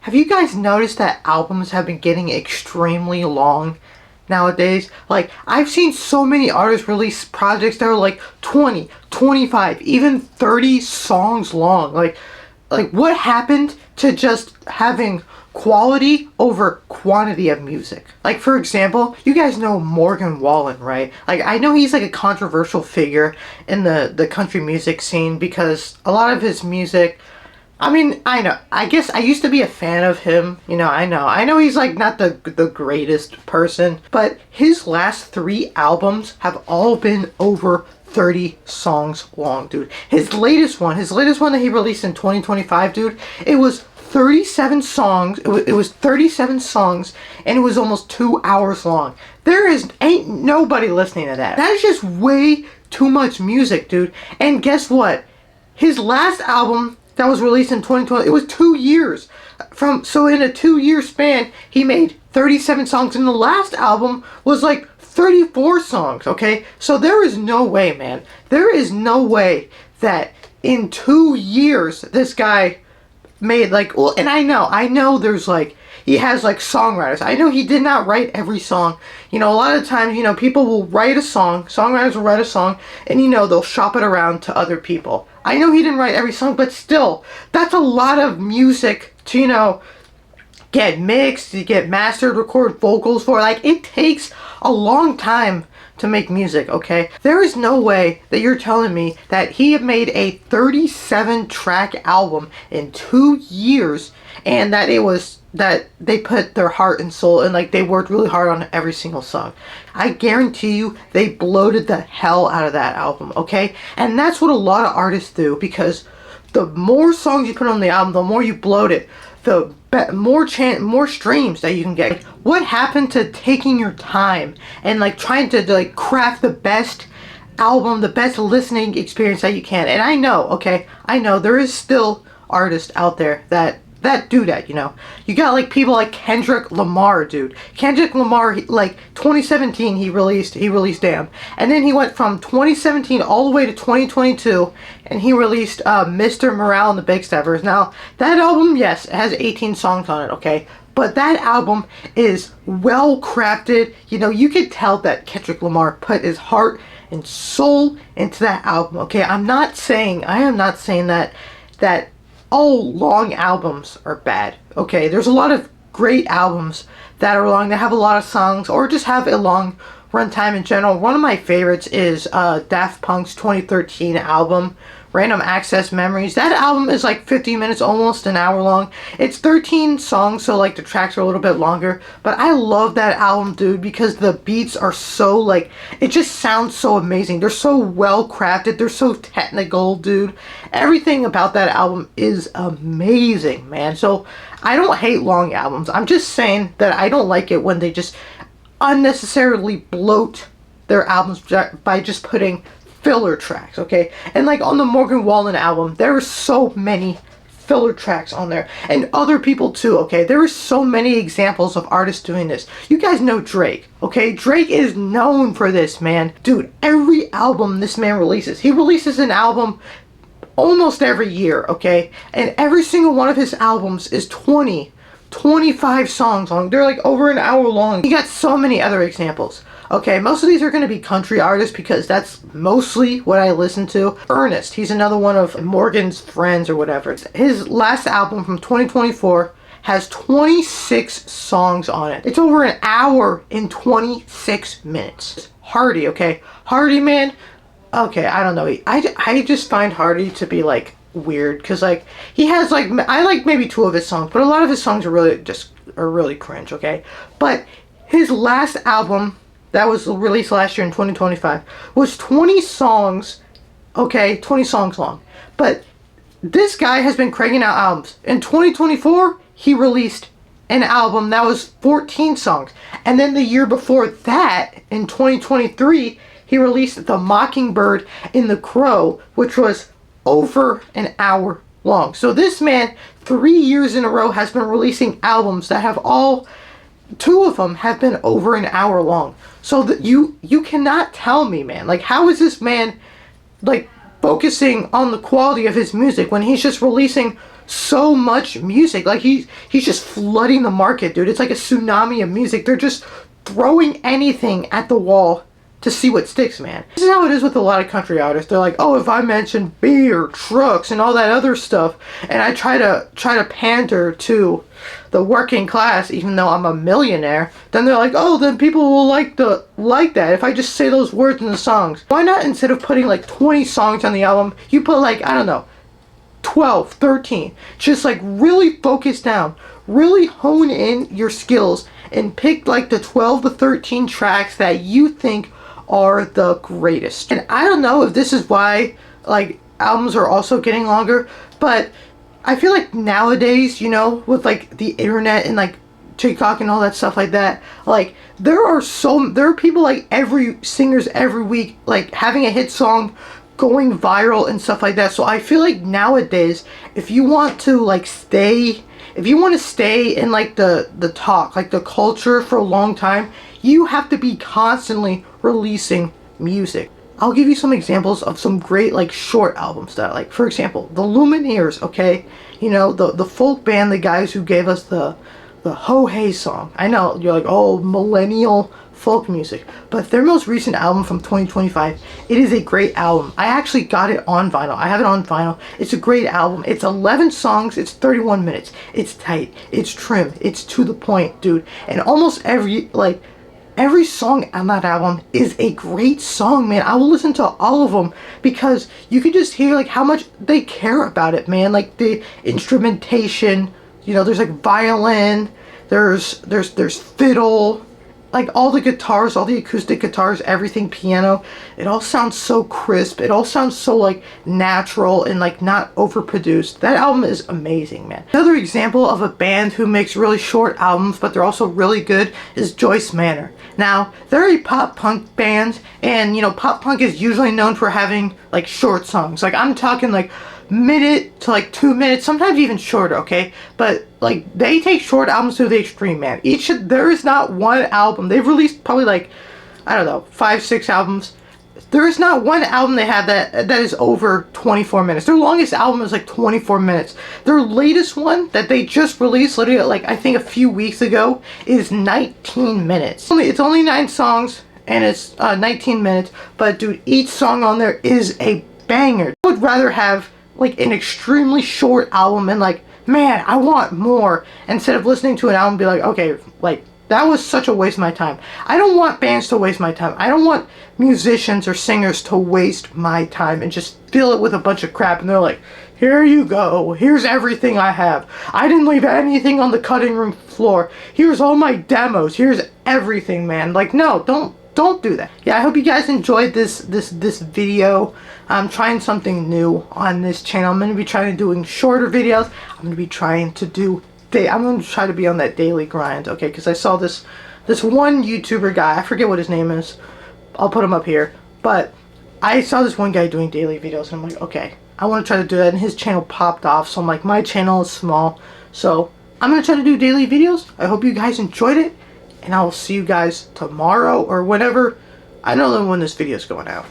Have you guys noticed that albums have been getting extremely long nowadays? Like, I've seen so many artists release projects that are like 20, 25, even 30 songs long. Like what happened to just having quality over quantity of music? Like, for example, you guys know Morgan Wallen, right? Like, I know he's like a controversial figure in the country music scene because a lot of his music, I mean, I know. I guess I used to be a fan of him. I know he's like not the greatest person, but his last 3 albums have all been over 30 songs long, dude. His latest one that he released in 2025, dude, it was 37 songs. It was 37 songs, and it was almost 2 hours long. Ain't nobody listening to that. That is just way too much music, dude. And guess what? His last album that was released in 2020, it was 2 years. So in a 2-year span, he made 37 songs, and the last album was like 34 songs, okay? So there is no way, man. There is no way that in 2 years, this guy made like, well, and I know there's like, he has like songwriters. I know he did not write every song. A lot of times, people will write a song, songwriters will write a song, and they'll shop it around to other people. I know he didn't write every song, but still, that's a lot of music to, get mixed, to get mastered, record vocals for. Like, it takes a long time to make music, okay? There is no way that you're telling me that he made a 37-track album in 2 years and that they put their heart and soul and like they worked really hard on every single song. I guarantee you they bloated the hell out of that album, okay? And that's what a lot of artists do, because the more songs you put on the album, the more you bloat it, the more streams that you can get. What happened to taking your time and like trying to like craft the best album, the best listening experience that you can? And I know there is still artists out there that do that, You got like people like Kendrick Lamar, dude. Kendrick Lamar, like 2017 he released Damn. And then he went from 2017 all the way to 2022 and he released Mr. Morale and the Big Steppers. Now, that album, yes, it has 18 songs on it, okay? But that album is well crafted. You could tell that Kendrick Lamar put his heart and soul into that album, okay? I am not saying that all long albums are bad, okay? There's a lot of great albums that are long, that have a lot of songs, or just have a long runtime in general. One of my favorites is Daft Punk's 2013 album, Random Access Memories. That album is like 50 minutes, almost an hour long. It's 13 songs, so like the tracks are a little bit longer, but I love that album, dude, because the beats are so like, it just sounds so amazing. They're so well crafted, they're so technical, dude. Everything about that album is amazing, man. So I don't hate long albums. I'm just saying that I don't like it when they just unnecessarily bloat their albums by just putting filler tracks, okay? And like on the Morgan Wallen album, there are so many filler tracks on there, and other people too, okay? There are so many examples of artists doing this. You guys know Drake, okay? Drake is known for this, man. Dude, every album this man releases, he releases an album almost every year, okay? And every single one of his albums is 25 songs long. They're like over an hour long. You got so many other examples. Okay, most of these are going to be country artists because that's mostly what I listen to. Ernest, he's another one of Morgan's friends or whatever. His last album from 2024 has 26 songs on it. It's over an hour and 26 minutes. Hardy, okay? Hardy, man, okay, I don't know. I just find Hardy to be like weird because like he has like, I like maybe 2 of his songs, but a lot of his songs are really cringe, okay? But his last album that was released last year in 2025 was 20 songs, okay, 20 songs long. But this guy has been cranking out albums. In 2024, he released an album that was 14 songs. And then the year before that, in 2023, he released The Mockingbird and The Crow, which was over an hour long. So this man, 3 years in a row, has been releasing albums that have all, 2 of them have been over an hour long. So that you cannot tell me, man, like, how is this man like focusing on the quality of his music when he's just releasing so much music. Like he's just flooding the market, dude. It's like a tsunami of music. They're just throwing anything at the wall to see what sticks, man. This is how it is with a lot of country artists. They're like, oh, if I mention beer, trucks, and all that other stuff, and I try to pander to the working class, even though I'm a millionaire, then they're like, oh, then people will like that if I just say those words in the songs. Why not, instead of putting like 20 songs on the album, you put like, I don't know, 12, 13. Just like really focus down, really hone in your skills, and pick like the 12 to 13 tracks that you think are the greatest. And I don't know if this is why like albums are also getting longer, but I feel like nowadays, you know, with like the internet and like TikTok and all that stuff like that, like there are people like every singers every week like having a hit song going viral and stuff like that. So I feel like nowadays, if you want to stay in like the talk, like the culture for a long time, you have to be constantly releasing music. I'll give you some examples of some great like short albums that I like. For example, the Lumineers, okay? You know, the folk band, the guys who gave us the Ho Hey song. I know, you're like, oh, millennial folk music. But their most recent album from 2025, it is a great album. I actually got it on vinyl. I have it on vinyl. It's a great album. It's 11 songs. It's 31 minutes. It's tight. It's trim. It's to the point, dude. And almost every song on that album is a great song, man. I will listen to all of them because you can just hear like how much they care about it, man. Like the instrumentation, you know, there's like violin, there's fiddle, like all the guitars, all the acoustic guitars, everything piano. It all sounds so crisp. It all sounds so like natural and like not overproduced. That album is amazing, man. Another example of a band who makes really short albums, but they're also really good, is Joyce Manor. Now, they're a pop punk band, and you know, pop punk is usually known for having like short songs. Like I'm talking like minute to like 2 minutes, sometimes even shorter, okay? But like they take short albums to the extreme, man. There is not one album they've released, probably like, I don't know, 5-6 albums. There is not one album they have that is over 24 minutes. Their longest album is like 24 minutes. Their latest one that they just released, literally like I think a few weeks ago, is 19 minutes. It's only 9 songs and it's 19 minutes. But dude, each song on there is a banger. I would rather have like an extremely short album and like, man, I want more, instead of listening to an album and be like, okay, like that was such a waste of my time. I don't want bands to waste my time. I don't want musicians or singers to waste my time and just fill it with a bunch of crap and they're like, here you go, here's everything I have. I didn't leave anything on the cutting room floor. Here's all my demos. Here's everything, man. Like, no, don't do that. Yeah, I hope you guys enjoyed this video. I'm trying something new on this channel. I'm going to be trying to doing shorter videos. I'm going to be trying to do I'm going to try to be on that daily grind, okay? Because I saw this one YouTuber guy. I forget what his name is. I'll put him up here. But I saw this one guy doing daily videos, and I'm like, okay, I want to try to do that. And his channel popped off, so I'm like, my channel is small, so I'm going to try to do daily videos. I hope you guys enjoyed it, and I will see you guys tomorrow or whenever. I don't know when this video is going out.